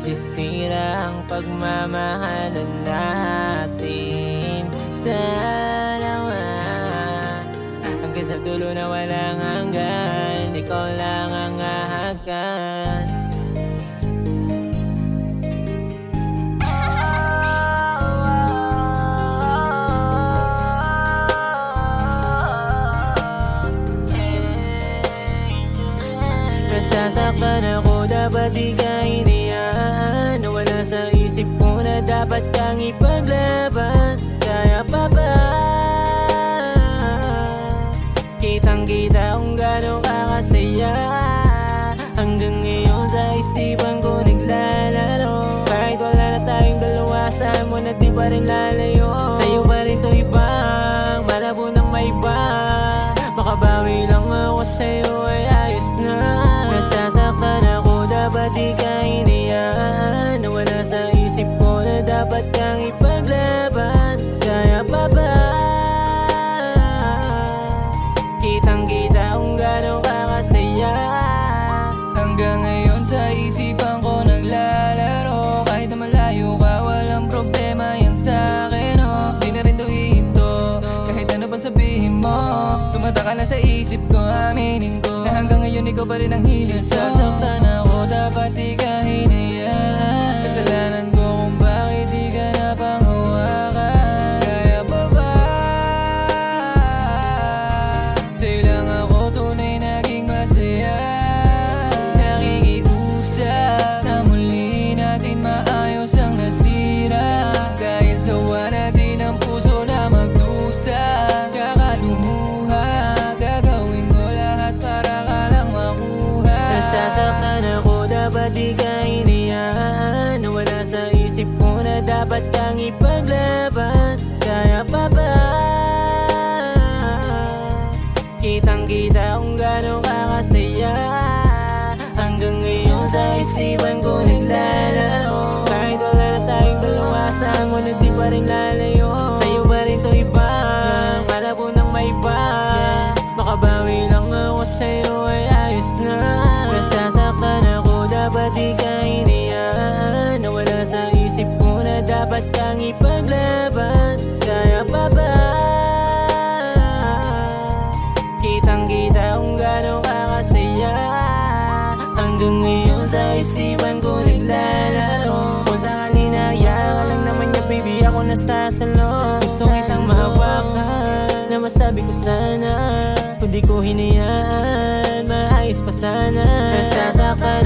masisira ang pagmamahalan natin dalawa. Hanggang sa dulo na walang hanggan, ikaw lang ang ahagan. Nasasaktan ako, dapat di ka hinayaan. Nawala sa isip ko na dapat kang ipaglaban. Kaya pa ba? Kitang kita kung gano'ng kakasaya. Hanggang ngayon sa isipan ko naglalaro. Kahit wala na tayong dalawa, saan mo na di pa rin lalayo. Sa'yo pa rin to ibang malabo ng may iba. Makabawi lang ako sa'yo ay ayos na. Nasasaktan ako, dapat di ka hinayaan. Nawala sa isip ko na dapat kang ipaglaban. Kaya pa ba? Kitang kita kung gano'ng kakasaya. Hanggang ngayon sa isipan ko naglalaro. Kahit na malayo ka, walang problema yan sa'kin, oh. Di na rin to hihinto, kahit ano pang sabihin mo. Tumataka na sa isip ko, aminin ko na hanggang ngayon ikaw pa rin ang hilig ko. Nasasaktan ako, dapat di ka hinayaan. Kasalanan ko kung bakit di ka napangawakan. Kaya pa ba? Sa'yo lang ako tunay naging masaya. Nakikiusap na muli natin maayos ang nasira. Dahil sawa natin ang puso na magdusa. Kakalumuha, gagawin ko lahat para ka lang makuha. Nasasaktan ako, dapat di ka hinayaan. Nawala sa isip ko na dapat kang ipaglaban. Kaya pa ba? Kitang kita kung gano'ng kakasaya. Hanggang ngayon sa isipan ko naglalaro. Kahit wala na tayong dalawa, saan mo na di pa rin lalayo. Sa'yo pa rin to ibang malabo ng may iba. Makabawi lang ako sa'yo ay ayos na. Nasasaktan ako, dapat di ka hinayaan. Nawala sa isip ko na dapat kang ipaglaban. Kaya pa ba? Kitang kita kung gano'ng kakasaya. Hanggang ngayon sa isipan ko naglalaro. Kung sakali na ayaw lang naman niya, baby, ako nasasalo. Gusto kitang mahawakan, na masabi ko sana. Kung di ko hinayaan, maayos pa sana. Nasasaktan